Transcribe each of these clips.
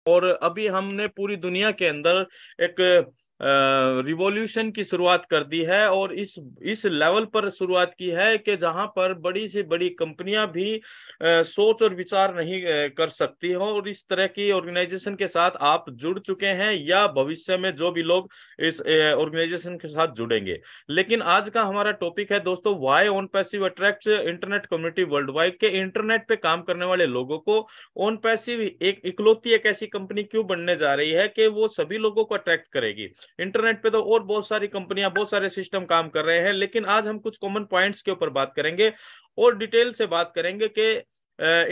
और अभी हमने पूरी दुनिया के अंदर एक रिवॉल्यूशन की शुरुआत कर दी है, और इस लेवल पर शुरुआत की है कि जहां पर बड़ी से बड़ी कंपनियां भी सोच और विचार नहीं कर सकती हो, और इस तरह की ऑर्गेनाइजेशन के साथ आप जुड़ चुके हैं या भविष्य में जो भी लोग इस ऑर्गेनाइजेशन के साथ जुड़ेंगे। लेकिन आज का हमारा टॉपिक है दोस्तों, why on passive attracts internet community world wide, के इंटरनेट पे काम करने वाले लोगों को ऑन पैसिव एक इकलौती एक ऐसी कंपनी क्यों बनने जा रही है कि वो सभी लोगों को अट्रैक्ट करेगी। इंटरनेट पे तो और बहुत सारी कंपनियां, बहुत सारे सिस्टम काम कर रहे हैं, लेकिन आज हम कुछ कॉमन पॉइंट्स के ऊपर बात करेंगे और डिटेल से बात करेंगे कि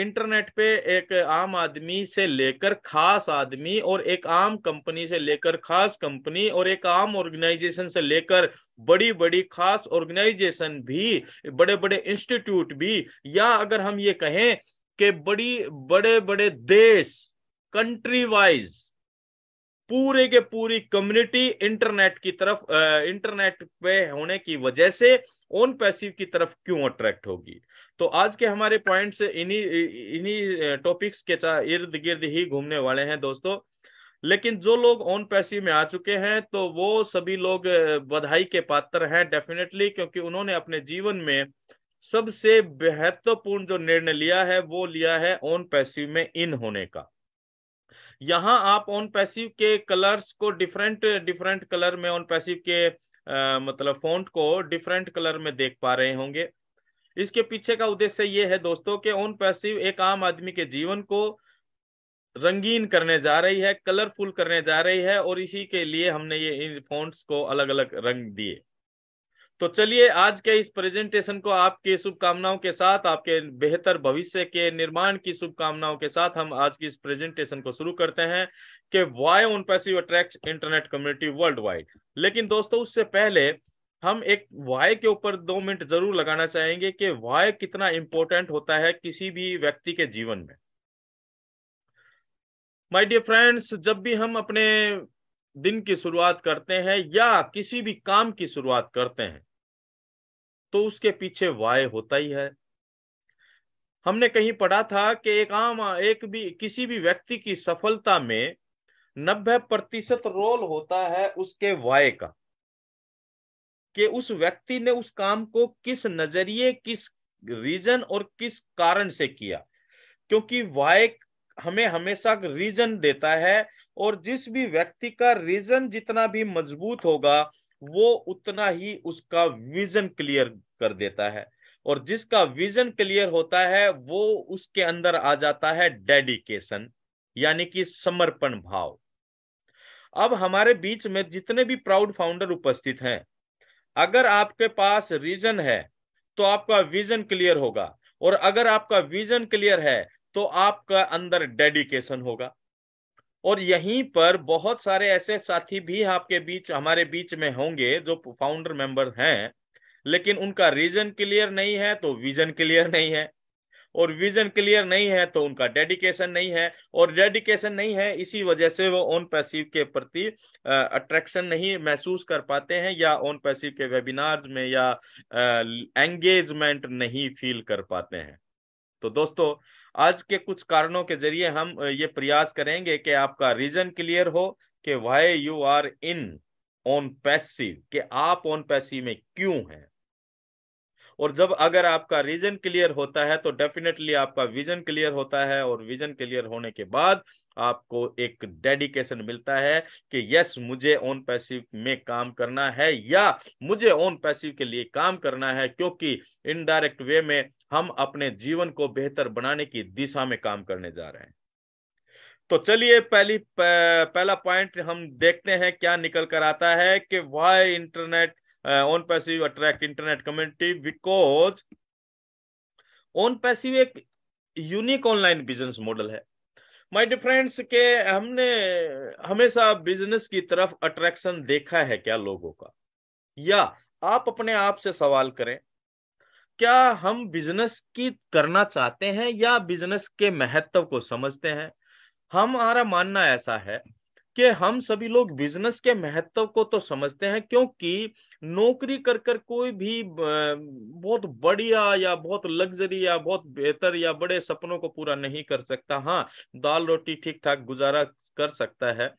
इंटरनेट पे एक आम आदमी से लेकर खास आदमी, और एक आम कंपनी से लेकर खास कंपनी, और एक आम ऑर्गेनाइजेशन से लेकर बड़ी बड़ी खास ऑर्गेनाइजेशन भी, बड़े बड़े इंस्टीट्यूट भी, या अगर हम ये कहें कि बड़े बड़े देश, कंट्री वाइज पूरे के पूरी कम्युनिटी इंटरनेट की तरफ, इंटरनेट पे होने की वजह से ऑन पैसिव की तरफ क्यों अट्रैक्ट होगी। तो आज के हमारे पॉइंट्स इन्हीं इन्हीं टॉपिक्स के इर्द गिर्द ही घूमने वाले हैं दोस्तों। लेकिन जो लोग ऑन पैसिव में आ चुके हैं तो वो सभी लोग बधाई के पात्र हैं डेफिनेटली, क्योंकि उन्होंने अपने जीवन में सबसे महत्वपूर्ण जो निर्णय लिया है वो लिया है ऑन पैसिव में इन होने का। यहाँ आप ऑन पैसिव के कलर्स को डिफरेंट डिफरेंट कलर में, ऑन पैसिव के मतलब फॉन्ट को डिफरेंट कलर में देख पा रहे होंगे। इसके पीछे का उद्देश्य ये है दोस्तों कि ऑन पैसिव एक आम आदमी के जीवन को रंगीन करने जा रही है, कलरफुल करने जा रही है, और इसी के लिए हमने ये इन फॉन्ट्स को अलग अलग रंग दिए। तो चलिए आज के इस प्रेजेंटेशन को आपकी शुभकामनाओं के साथ, आपके बेहतर भविष्य के निर्माण की शुभकामनाओं के साथ हम आज की इस प्रेजेंटेशन को शुरू करते हैं कि why on passive attracts internet community world wide. लेकिन दोस्तों उससे पहले हम एक व्हाई के ऊपर 2 मिनट जरूर लगाना चाहेंगे कि व्हाई कितना इंपॉर्टेंट होता है किसी भी व्यक्ति के जीवन में। माय डियर फ्रेंड्स, जब भी हम अपने दिन की शुरुआत करते हैं या किसी भी काम की शुरुआत करते हैं तो उसके पीछे वाय होता ही है। हमने कहीं पढ़ा था कि एक भी किसी भी व्यक्ति की सफलता में 90% रोल होता है उसके वाय का, कि उस व्यक्ति ने उस काम को किस नजरिए, किस रीजन और किस कारण से किया। क्योंकि वाय हमें हमेशा रीजन देता है, और जिस भी व्यक्ति का रीजन जितना भी मजबूत होगा वो उतना ही उसका विजन क्लियर कर देता है, और जिसका विजन क्लियर होता है वो उसके अंदर आ जाता है डेडिकेशन, यानी कि समर्पण भाव। अब हमारे बीच में जितने भी प्राउड फाउंडर उपस्थित हैं, अगर आपके पास रीजन है तो आपका विजन क्लियर होगा, और अगर आपका विजन क्लियर है तो आपका अंदर डेडिकेशन होगा। और यहीं पर बहुत सारे ऐसे साथी भी आपके बीच, हमारे बीच में होंगे जो फाउंडर मेंबर हैं, लेकिन उनका रीजन क्लियर नहीं है तो विजन क्लियर नहीं है, और विजन क्लियर नहीं है तो उनका डेडिकेशन नहीं है, और डेडिकेशन नहीं है इसी वजह से वो ऑन पैसिव के प्रति अट्रैक्शन नहीं महसूस कर पाते हैं, या ऑन पैसिव के वेबिनार्स में या एंगेजमेंट नहीं फील कर पाते हैं। तो दोस्तों आज के कुछ कारणों के जरिए हम ये प्रयास करेंगे कि आपका रीजन क्लियर हो कि why you are in on passive, कि आप ऑन पैसिव में क्यों हैं। और जब अगर आपका रीजन क्लियर होता है तो डेफिनेटली आपका विजन क्लियर होता है, और विजन क्लियर होने के बाद आपको एक डेडिकेशन मिलता है कि यस मुझे ऑन पैसिव में काम करना है, या मुझे ऑन पैसिव के लिए काम करना है, क्योंकि इनडायरेक्ट वे में हम अपने जीवन को बेहतर बनाने की दिशा में काम करने जा रहे हैं। तो चलिए पहला पॉइंट हम देखते हैं क्या निकल कर आता है कि why internet on passive attract internet community, because on passive एक यूनिक ऑनलाइन बिजनेस मॉडल है। माय डियर फ्रेंड्स, के हमने हमेशा बिजनेस की तरफ अट्रैक्शन देखा है क्या लोगों का, या आप अपने आप से सवाल करें, क्या हम बिजनेस की करना चाहते हैं या बिजनेस के महत्व को समझते हैं। हमारा मानना ऐसा है कि हम सभी लोग बिजनेस के महत्व को तो समझते हैं, क्योंकि नौकरी कर कर कोई भी बहुत बढ़िया या बहुत लग्जरी या बहुत बेहतर या बड़े सपनों को पूरा नहीं कर सकता। हाँ, दाल रोटी ठीक ठाक गुजारा कर सकता है,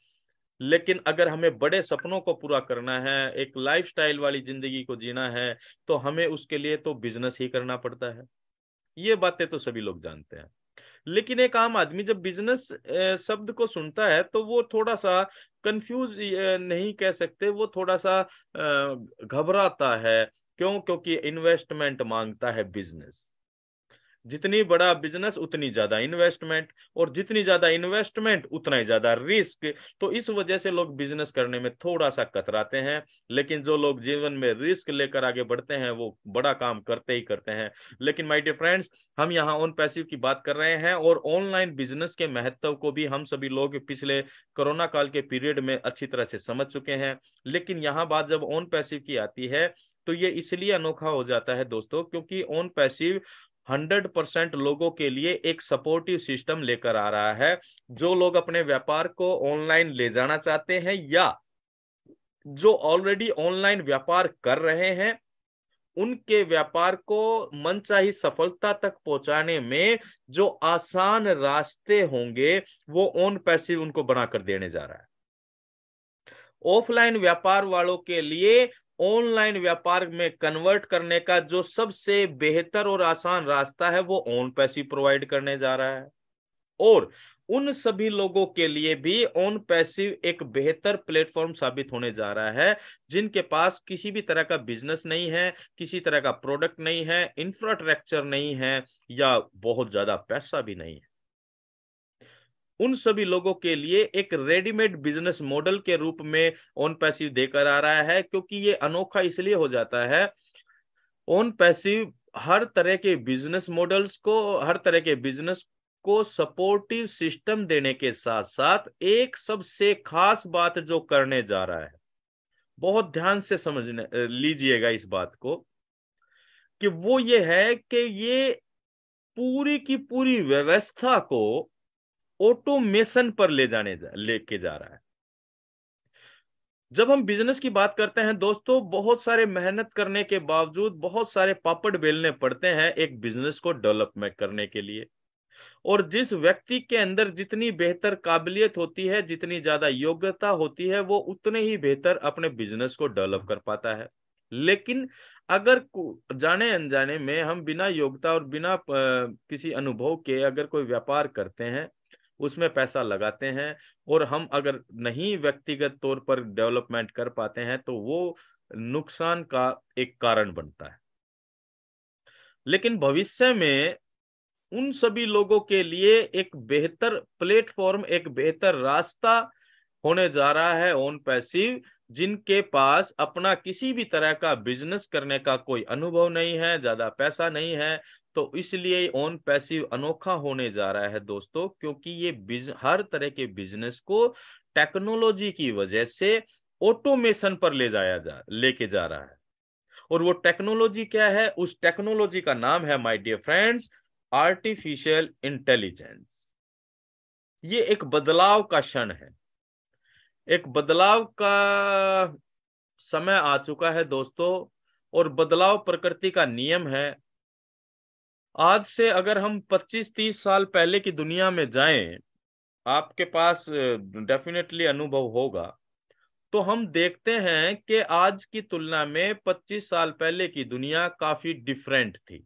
लेकिन अगर हमें बड़े सपनों को पूरा करना है, एक लाइफस्टाइल वाली जिंदगी को जीना है, तो हमें उसके लिए तो बिजनेस ही करना पड़ता है। ये बातें तो सभी लोग जानते हैं। लेकिन एक आम आदमी जब बिजनेस शब्द को सुनता है तो वो थोड़ा सा कंफ्यूज नहीं कह सकते, वो थोड़ा सा घबराता है। क्यों? क्योंकि इन्वेस्टमेंट मांगता है बिजनेस। जितनी बड़ा बिजनेस उतनी ज्यादा इन्वेस्टमेंट, और जितनी ज्यादा इन्वेस्टमेंट उतना ही ज्यादा रिस्क। तो इस वजह से लोग बिजनेस करने में थोड़ा सा कतराते हैं। लेकिन जो लोग जीवन में रिस्क लेकर आगे बढ़ते हैं वो बड़ा काम करते ही करते हैं। लेकिन माय डियर फ्रेंड्स, हम यहाँ ऑन पैसिव की बात कर रहे हैं, और ऑनलाइन बिजनेस के महत्व को भी हम सभी लोग पिछले कोरोना काल के पीरियड में अच्छी तरह से समझ चुके हैं। लेकिन यहाँ बात जब ऑन पैसिव की आती है तो ये इसलिए अनोखा हो जाता है दोस्तों, क्योंकि ऑन पैसिव 100% लोगों के लिए एक सपोर्टिव सिस्टम लेकर आ रहा है। जो लोग अपने व्यापार को ऑनलाइन ले जाना चाहते हैं, या जो ऑलरेडी ऑनलाइन व्यापार कर रहे हैं, उनके व्यापार को मनचाही सफलता तक पहुंचाने में जो आसान रास्ते होंगे वो ऑन पैसिव उनको बनाकर देने जा रहा है। ऑफलाइन व्यापार वालों के लिए ऑनलाइन व्यापार में कन्वर्ट करने का जो सबसे बेहतर और आसान रास्ता है वो ऑन पैसिव प्रोवाइड करने जा रहा है। और उन सभी लोगों के लिए भी ऑन पैसिव एक बेहतर प्लेटफॉर्म साबित होने जा रहा है जिनके पास किसी भी तरह का बिजनेस नहीं है, किसी तरह का प्रोडक्ट नहीं है, इंफ्रास्ट्रक्चर नहीं है, या बहुत ज्यादा पैसा भी नहीं है। उन सभी लोगों के लिए एक रेडीमेड बिजनेस मॉडल के रूप में ऑन पैसिव देकर आ रहा है। क्योंकि ये अनोखा इसलिए हो जाता है, ऑन पैसिव हर तरह के बिजनेस मॉडल्स को, हर तरह के बिजनेस को सपोर्टिव सिस्टम देने के साथ साथ एक सबसे खास बात जो करने जा रहा है, बहुत ध्यान से समझने लीजिएगा इस बात को, कि वो ये है कि ये पूरी की पूरी व्यवस्था को ऑटोमेशन पर लेके जा रहा है। जब हम बिजनेस की बात करते हैं दोस्तों, बहुत सारे मेहनत करने के बावजूद बहुत सारे पापड़ बेलने पड़ते हैं एक बिजनेस को डेवलपमेंट करने के लिए। और जिस व्यक्ति के अंदर जितनी बेहतर काबिलियत होती है, जितनी ज्यादा योग्यता होती है, वो उतने ही बेहतर अपने बिजनेस को डेवलप कर पाता है। लेकिन अगर जाने अनजाने में हम बिना योग्यता और बिना किसी अनुभव के अगर कोई व्यापार करते हैं, उसमें पैसा लगाते हैं, और हम अगर नहीं व्यक्तिगत तौर पर डेवलपमेंट कर पाते हैं, तो वो नुकसान का एक कारण बनता है। लेकिन भविष्य में उन सभी लोगों के लिए एक बेहतर प्लेटफॉर्म, एक बेहतर रास्ता होने जा रहा है ऑन पैसिव, जिनके पास अपना किसी भी तरह का बिजनेस करने का कोई अनुभव नहीं है, ज्यादा पैसा नहीं है। तो इसलिए ऑन पैसिव अनोखा होने जा रहा है दोस्तों, क्योंकि ये हर तरह के बिजनेस को टेक्नोलॉजी की वजह से ऑटोमेशन पर लेके जा रहा है। और वो टेक्नोलॉजी क्या है? उस टेक्नोलॉजी का नाम है my dear friends artificial intelligence. ये एक बदलाव का क्षण है, एक बदलाव का समय आ चुका है दोस्तों, और बदलाव प्रकृति का नियम है। आज से अगर हम 25-30 साल पहले की दुनिया में जाएं, आपके पास डेफिनेटली अनुभव होगा, तो हम देखते हैं कि आज की तुलना में 25 साल पहले की दुनिया काफी डिफरेंट थी।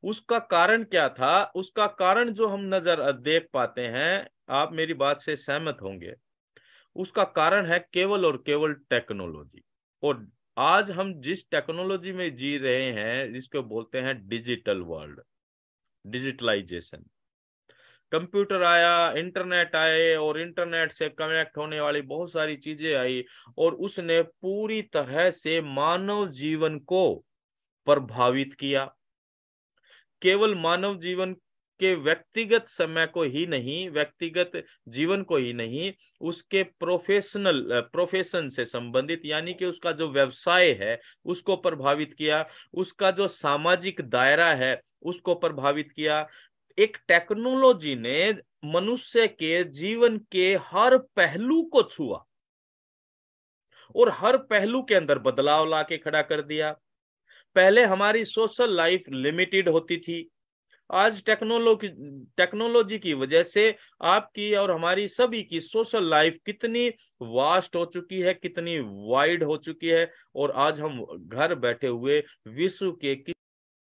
उसका कारण क्या था? उसका कारण जो हम नजर देख पाते हैं, आप मेरी बात से सहमत होंगे, उसका कारण है केवल और केवल टेक्नोलॉजी। और आज हम जिस टेक्नोलॉजी में जी रहे हैं, जिसको बोलते हैं डिजिटल वर्ल्ड, डिजिटलाइजेशन। कंप्यूटर आया, इंटरनेट आए, और इंटरनेट से कनेक्ट होने वाली बहुत सारी चीजें आई, और उसने पूरी तरह से मानव जीवन को प्रभावित किया। केवल मानव जीवन के व्यक्तिगत समय को ही नहीं, व्यक्तिगत जीवन को ही नहीं, उसके प्रोफेशन से संबंधित, यानी कि उसका जो व्यवसाय है उसको प्रभावित किया, उसका जो सामाजिक दायरा है उसको प्रभावित किया। एक टेक्नोलॉजी ने मनुष्य के जीवन के हर पहलू को छुआ और हर पहलू के अंदर बदलाव लाके खड़ा कर दिया। पहले हमारी सोशल लाइफ लिमिटेड होती थी, आज टेक्नोलॉजी की वजह से आपकी और हमारी सभी की सोशल लाइफ कितनी वास्ट हो चुकी है, कितनी वाइड हो चुकी है, और आज हम घर बैठे हुए विश्व के